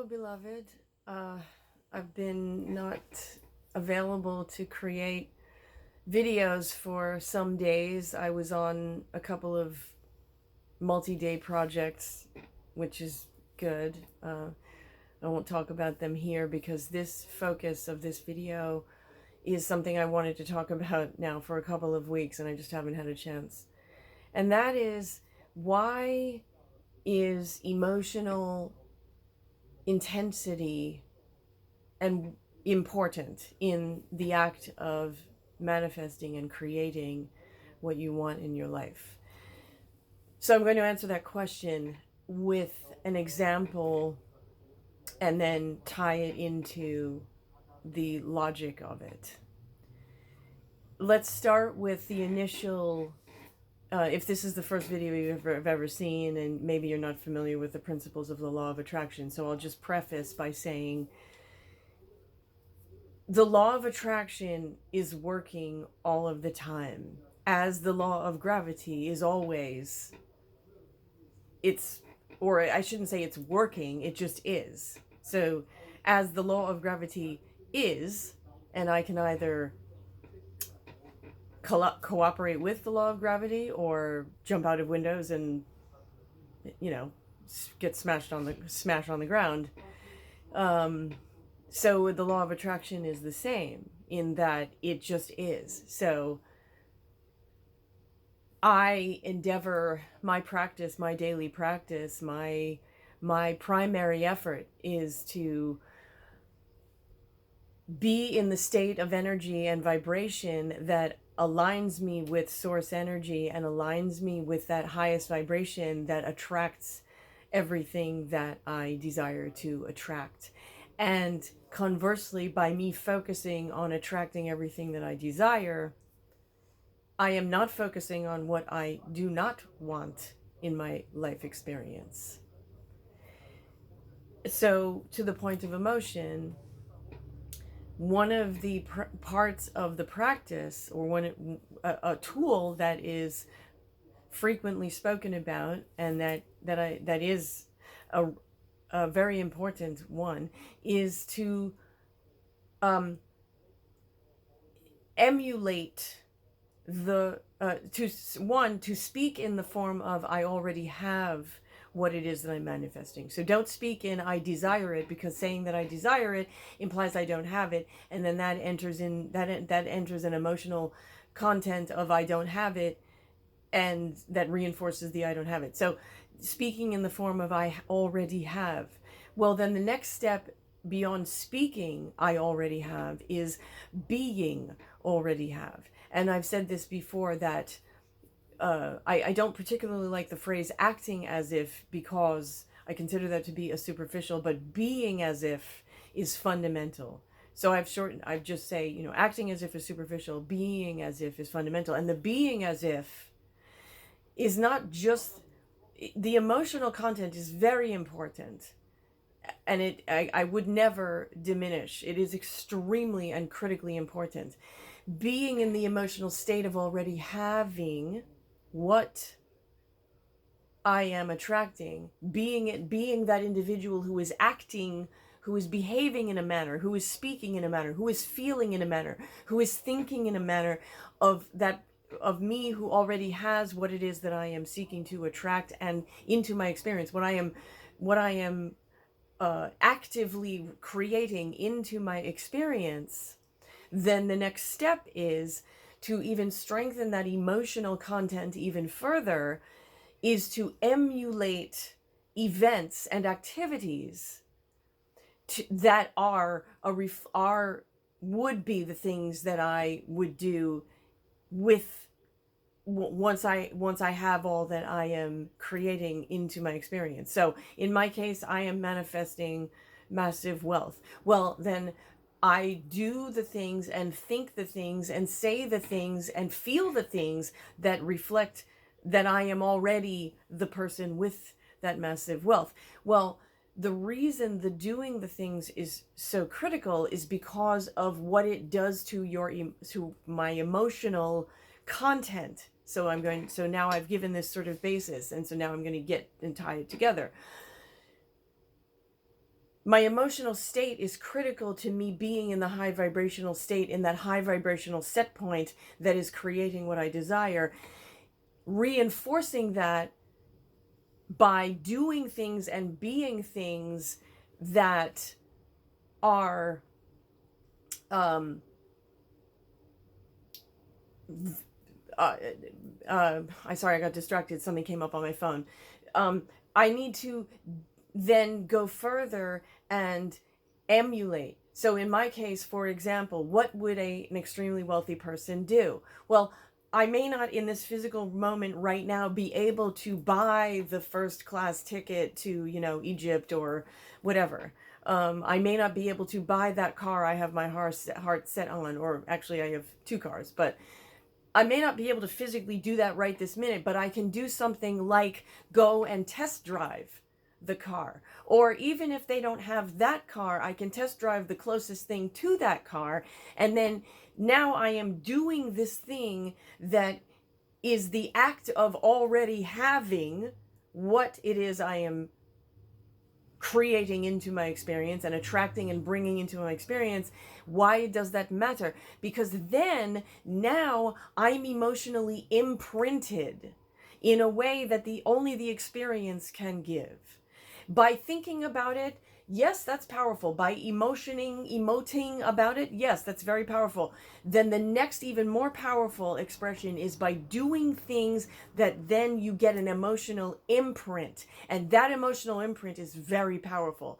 beloved. I've been not available to create videos for some days. I was on a couple of multi-day projects, which is good. I won't talk about them here because this focus of this video is something I wanted to talk about now for a couple of weeks, and I just haven't had a chance. And that is, why is emotional intensity and important in the act of manifesting and creating what you want in your life? So I'm going to answer that question with an example and then tie it into the logic of it. Let's start with the initial, if this is the first video you've ever seen, and maybe you're not familiar with the principles of the law of attraction, so I'll just preface by saying the law of attraction is working all of the time, as the law of gravity is always, or I shouldn't say it's working, it just is. So as the law of gravity is, and I can either cooperate with the law of gravity or jump out of windows and, get smashed on the ground. So the law of attraction is the same in that it just is. So I endeavor, my practice, my daily practice, my primary effort is to be in the state of energy and vibration that aligns me with source energy and aligns me with that highest vibration that attracts everything that I desire to attract. And conversely, by me focusing on attracting everything that I desire, I am not focusing on what I do not want in my life experience. So, to the point of emotion, one of the parts of the practice, or a tool that is frequently spoken about, and that is a very important one, is to emulate to speak in the form of I already have what it is that I'm manifesting. So don't speak in I desire it, because saying that I desire it implies I don't have it, and then that enters an emotional content of I don't have it, and that reinforces the I don't have it. So speaking in the form of I already have, well, then the next step beyond speaking I already have is being already have. And I've said this before, that I don't particularly like the phrase acting as if, because I consider that to be a superficial, but being as if is fundamental. So I've just say, acting as if is superficial, being as if is fundamental. And the being as if is not just, the emotional content is very important. And I would never diminish. It is extremely and critically important. Being in the emotional state of already having what I am attracting, being that individual who is acting, who is behaving in a manner, who is speaking in a manner, who is feeling in a manner, who is thinking in a manner of me who already has what it is that I am seeking to attract and into my experience, what I am actively creating into my experience. Then the next step is to even strengthen that emotional content even further, is to emulate events and activities that would be the things that I would do with once I have all that I am creating into my experience. So in my case, I am manifesting massive wealth. Well, then I do the things and think the things and say the things and feel the things that reflect that I am already the person with that massive wealth. Well, the reason the doing the things is so critical is because of what it does to my emotional content. So now I've given this sort of basis, and so now I'm going to get and tie it together. My emotional state is critical to me being in the high vibrational state, in that high vibrational set point that is creating what I desire. Reinforcing that by doing things and being things that are I'm sorry, I got distracted. Something came up on my phone. I need to then go further and emulate. So in my case, for example, what would an extremely wealthy person do? Well, I may not in this physical moment right now be able to buy the first class ticket to, Egypt or whatever. I may not be able to buy that car I have my heart set on, or actually I have two cars, but I may not be able to physically do that right this minute, but I can do something like go and test drive the car. Or even if they don't have that car, I can test drive the closest thing to that car. And then now I am doing this thing that is the act of already having what it is I am creating into my experience and attracting and bringing into my experience. Why does that matter? Because then now I'm emotionally imprinted in a way that only the experience can give. By thinking about it, yes, that's powerful. By emoting about it, yes, that's very powerful. Then the next even more powerful expression is by doing things that then you get an emotional imprint. And that emotional imprint is very powerful.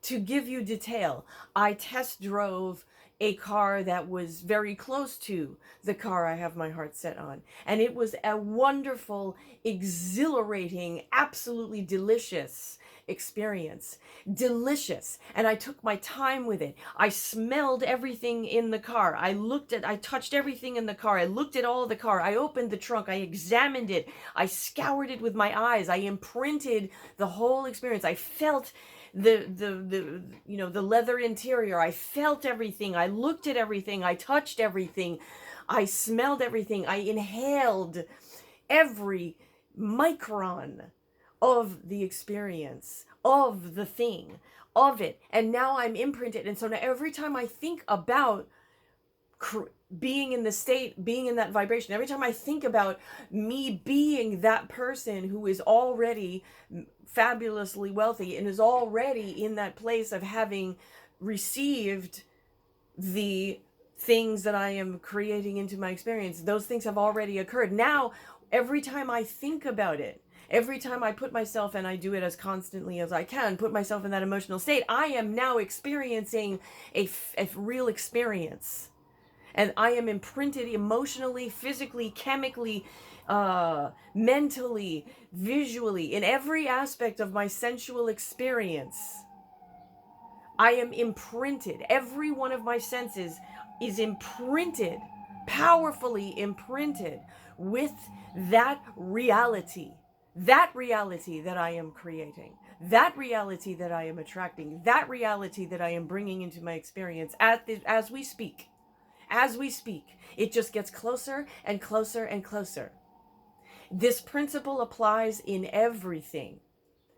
To give you detail, I test drove a car that was very close to the car I have my heart set on. And it was a wonderful, exhilarating, absolutely delicious experience. Delicious. And I took my time with it. I smelled everything in the car. I touched everything in the car. I looked at all of the car. I opened the trunk. I examined it. I scoured it with my eyes. I imprinted the whole experience. I felt the leather interior. I felt everything. I looked at everything. I touched everything. I smelled everything. I inhaled every micron of the experience, of the thing, of it. And now I'm imprinted. And so now every time I think about being in the state, being in that vibration, every time I think about me being that person who is already fabulously wealthy and is already in that place of having received the things that I am creating into my experience, those things have already occurred. Now, every time I think about it, every time I put myself, and I do it as constantly as I can, put myself in that emotional state, I am now experiencing a real experience. And I am imprinted emotionally, physically, chemically, mentally, visually, in every aspect of my sensual experience. I am imprinted. Every one of my senses is imprinted, powerfully imprinted with that reality that I am creating, that reality that I am attracting, that reality that I am bringing into my experience as we speak. As we speak, it just gets closer and closer and closer. This principle applies in everything.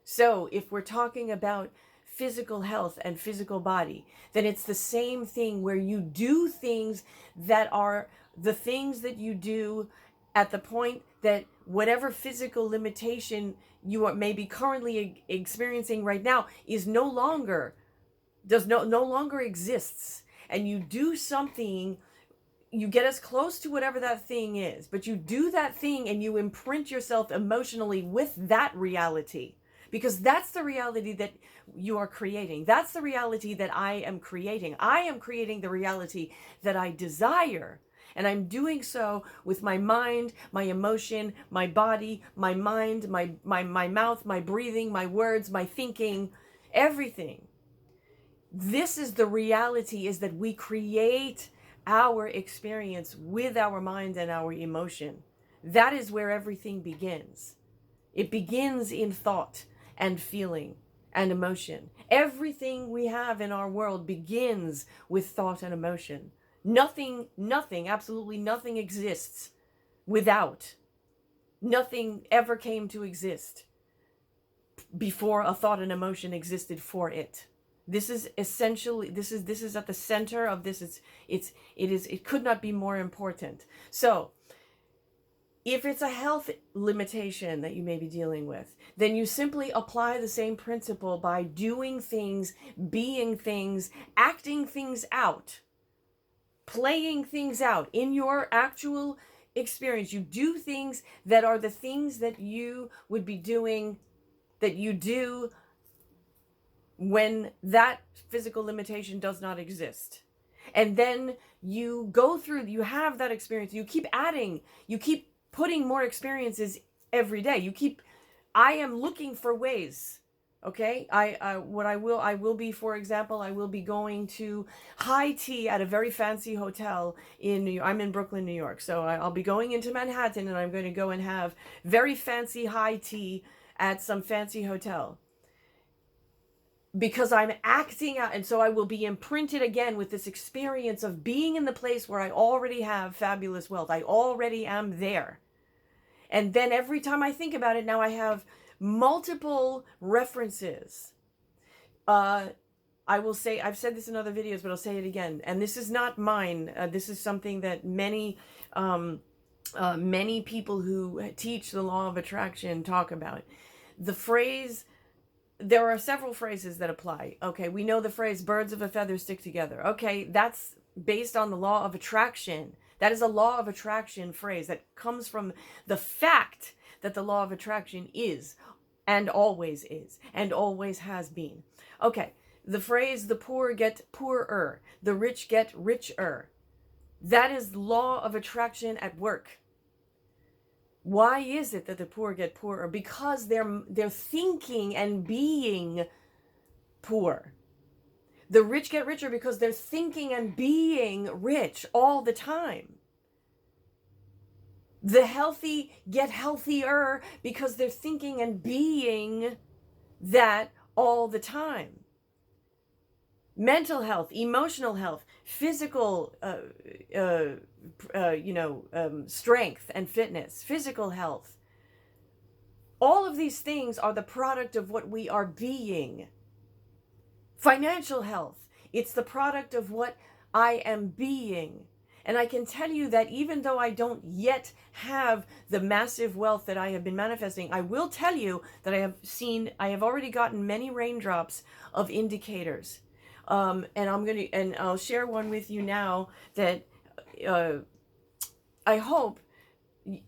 So if we're talking about physical health and physical body, then it's the same thing where you do things that are the things that you do at the point that whatever physical limitation you are maybe currently experiencing right now is no longer exists. And you do something, you get as close to whatever that thing is, but you do that thing and you imprint yourself emotionally with that reality, because that's the reality that you are creating. That's the reality that I am creating. I am creating the reality that I desire. And I'm doing so with my mind, my emotion, my body, my mind, my mouth, my breathing, my words, my thinking, everything. This is the reality, is that we create our experience with our mind and our emotion. That is where everything begins. It begins in thought and feeling and emotion. Everything we have in our world begins with thought and emotion. Nothing, absolutely nothing exists without. Nothing ever came to exist before a thought and emotion existed for it. This is essentially, this is at the center of this. It could not be more important. So if it's a health limitation that you may be dealing with, then you simply apply the same principle by doing things, being things, acting things out, playing things out in your actual experience. You do things that are the things that you would be doing, that you do when that physical limitation does not exist. And then you go through, you have that experience, you keep adding, you keep putting more experiences every day. I am looking for ways. Okay, I will be, for example, I will be going to high tea at a very fancy hotel in New York. I'm in Brooklyn, New York, so I'll be going into Manhattan, and I'm going to go and have very fancy high tea at some fancy hotel, because I'm acting out. And so I will be imprinted again with this experience of being in the place where I already have fabulous wealth. I already am there. And then every time I think about it, now I have multiple references. I will say, I've said this in other videos, but I'll say it again. And this is not mine. This is something that many people who teach the law of attraction talk about. The phrase, there are several phrases that apply. Okay, we know the phrase, birds of a feather stick together. Okay, that's based on the law of attraction. That is a law of attraction phrase that comes from the fact that the law of attraction is, and always has been. Okay, the phrase, the poor get poorer, the rich get richer. That is law of attraction at work. Why is it that the poor get poorer? Because they're thinking and being poor. The rich get richer because they're thinking and being rich all the time. The healthy get healthier because they're thinking and being that all the time. Mental health, emotional health, physical strength and fitness, physical health. All of these things are the product of what we are being. Financial health, it's the product of what I am being. And I can tell you that even though I don't yet have the massive wealth that I have been manifesting, I will tell you that I have already gotten many raindrops of indicators. And I'll share one with you now that I hope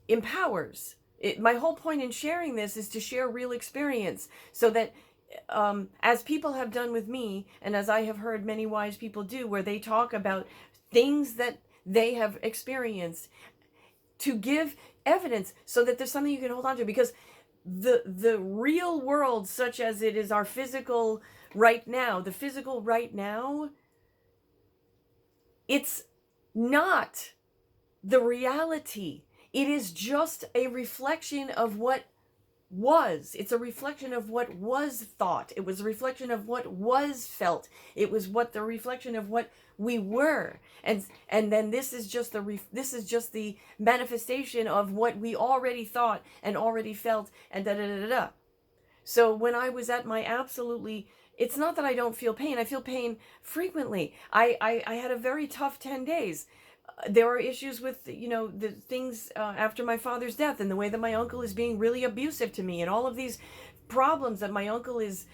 empowers. My whole point in sharing this is to share real experience, so that as people have done with me, and as I have heard many wise people do, where they talk about things that they have experienced, to give evidence so that there's something you can hold on to. Because the real world, such as it is our physical right now, the physical right now, it's not the reality. It is just a reflection of what was. It's a reflection of what was thought. It was a reflection of what was felt. It was the reflection of what we were. And then this is just the manifestation of what we already thought and already felt, and da da da da. So when I was at my absolutely, it's not that I don't feel pain. I feel pain frequently. I had a very tough 10 days. There are issues with, the things after my father's death, and the way that my uncle is being really abusive to me, and all of these problems that my uncle is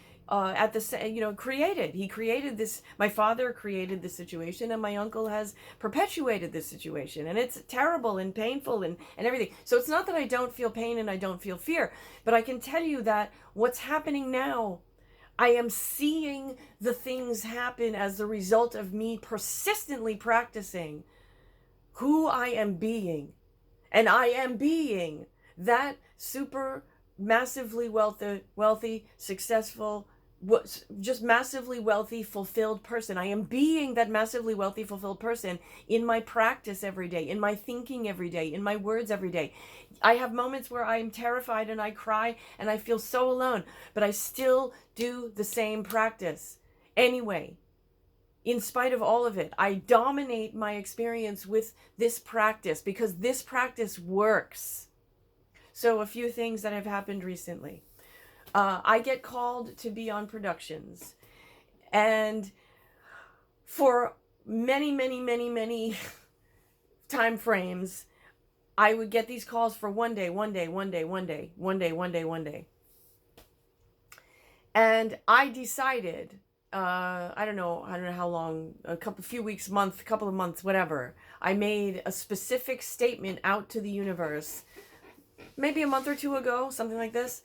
created. He created this, my father created this situation, and my uncle has perpetuated this situation, and it's terrible and painful and everything. So it's not that I don't feel pain and I don't feel fear, but I can tell you that what's happening now, I am seeing the things happen as the result of me persistently practicing who I am being. And I am being that super massively wealthy, successful, just massively wealthy, fulfilled person. I am being that massively wealthy, fulfilled person in my practice every day, in my thinking every day, in my words every day. I have moments where I'm terrified and I cry and I feel so alone, but I still do the same practice anyway. In spite of all of it, I dominate my experience with this practice, because this practice works. So a few things that have happened recently. I get called to be on productions. And for many, many, many, many time frames, I would get these calls for one day, one day, one day, one day, one day, one day, one day. And I decided, I don't know how long, few weeks, couple of months, whatever. I made a specific statement out to the universe, maybe a month or two ago, something like this.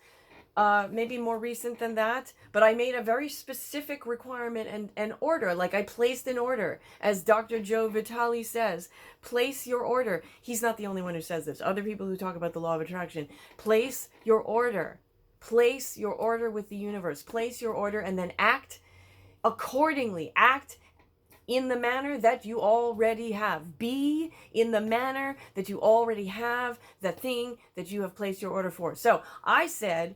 Maybe more recent than that, but I made a very specific requirement and order. Like, I placed an order, as Dr. Joe Vitale says, place your order. He's not the only one who says this. Other people who talk about the law of attraction, place your order. Place your order with the universe. Place your order and then act accordingly. Act in the manner that you already have. Be in the manner that you already have the thing that you have placed your order for. So I said,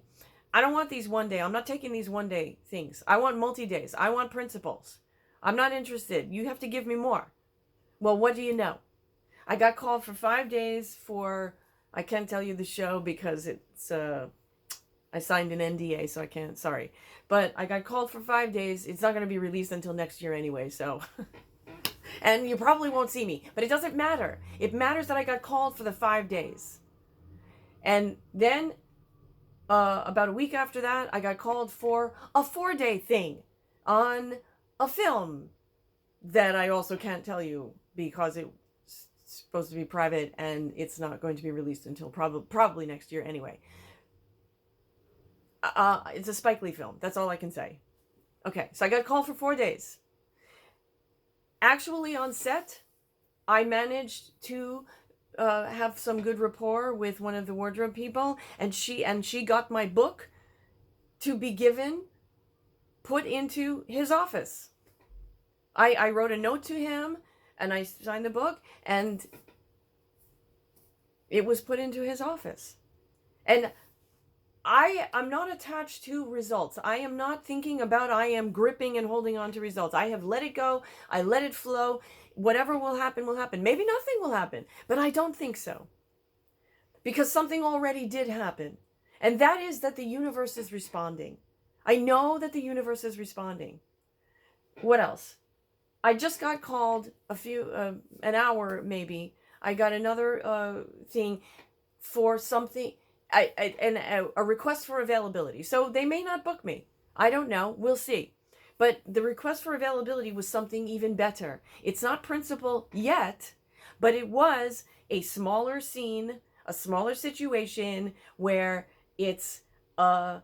I don't want these one day. I'm not taking these one day things. I want multi-days. I want principles. I'm not interested. You have to give me more. Well, what do you know? I got called for 5 days for, I can't tell you the show because it's, I signed an NDA, so I can't, sorry. But I got called for 5 days. It's not going to be released until next year anyway, so. And you probably won't see me, but it doesn't matter. It matters that I got called for the 5 days. And then about a week after that, I got called for a 4-day thing on a film that I also can't tell you because it's supposed to be private and it's not going to be released until probably next year anyway. It's a Spike Lee film. That's all I can say. Okay, so I got called for 4 days. Actually, on set, I managed to have some good rapport with one of the wardrobe people, and she got my book to be put into his office. I wrote a note to him, and I signed the book, and it was put into his office. And I'm not attached to results. I am not thinking about, I am gripping and holding on to results. I have let it go. I let it flow. Whatever will happen, will happen. Maybe nothing will happen, but I don't think so. Because something already did happen. And that is that the universe is responding. I know that the universe is responding. What else? I just got called an hour maybe. I got another thing for something, a request for availability. So they may not book me. I don't know. We'll see. But the request for availability was something even better. It's not principal yet, but it was a smaller scene, a smaller situation where it's a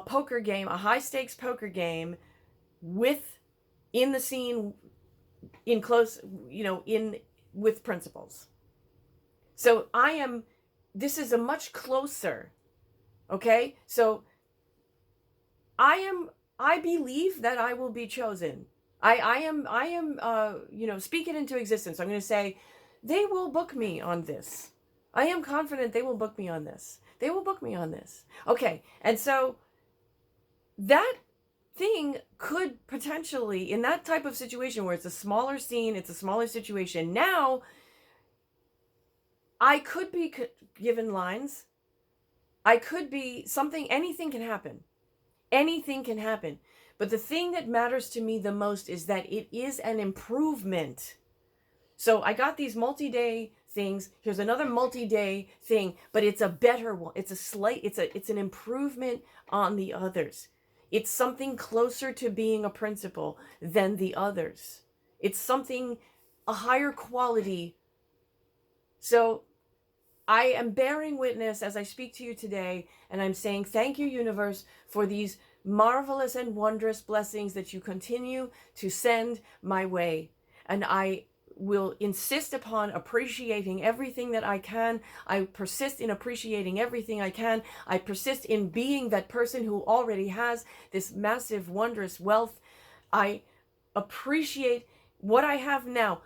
poker game, a high stakes poker game in the scene, in close, with principals. So this is a much closer, okay? So I believe that I will be chosen. I am speak it into existence. I'm going to say, they will book me on this. I am confident they will book me on this. They will book me on this. Okay. And so that thing could potentially, in that type of situation where it's a smaller scene, it's a smaller situation. Now, I could be given lines. I could be anything can happen. Anything can happen. But the thing that matters to me the most is that it is an improvement. So I got these multi-day things. Here's another multi-day thing, but it's a better one. It's an improvement on the others. It's something closer to being a principal than the others. It's a higher quality. So I am bearing witness as I speak to you today, and I'm saying thank you, universe, for these marvelous and wondrous blessings that you continue to send my way. And I will insist upon appreciating everything that I can. I persist in appreciating everything I can. I persist in being that person who already has this massive, wondrous wealth. I appreciate what I have now.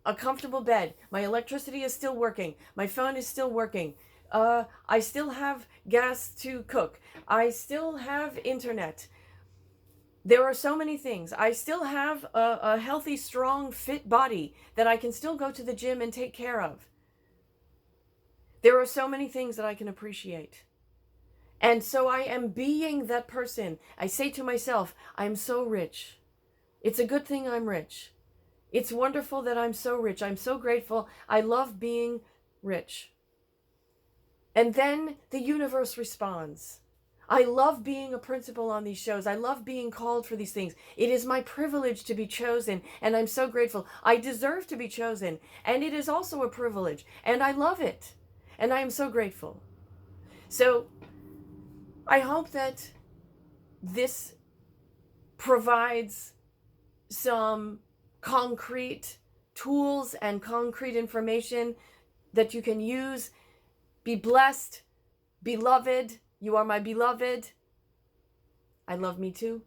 A comfortable bed. My electricity is still working. My phone is still working. I still have gas to cook. I still have internet. There are so many things. I still have a healthy, strong, fit body that I can still go to the gym and take care of. There are so many things that I can appreciate. And so I am being that person. I say to myself, I'm so rich. It's a good thing I'm rich. It's wonderful that I'm so rich. I'm so grateful. I love being rich. And then the universe responds. I love being a principal on these shows. I love being called for these things. It is my privilege to be chosen, and I'm so grateful. I deserve to be chosen, and it is also a privilege, and I love it, and I am so grateful. So I hope that this provides some concrete tools and concrete information that you can use. Be blessed, beloved. You are my beloved. I love me too.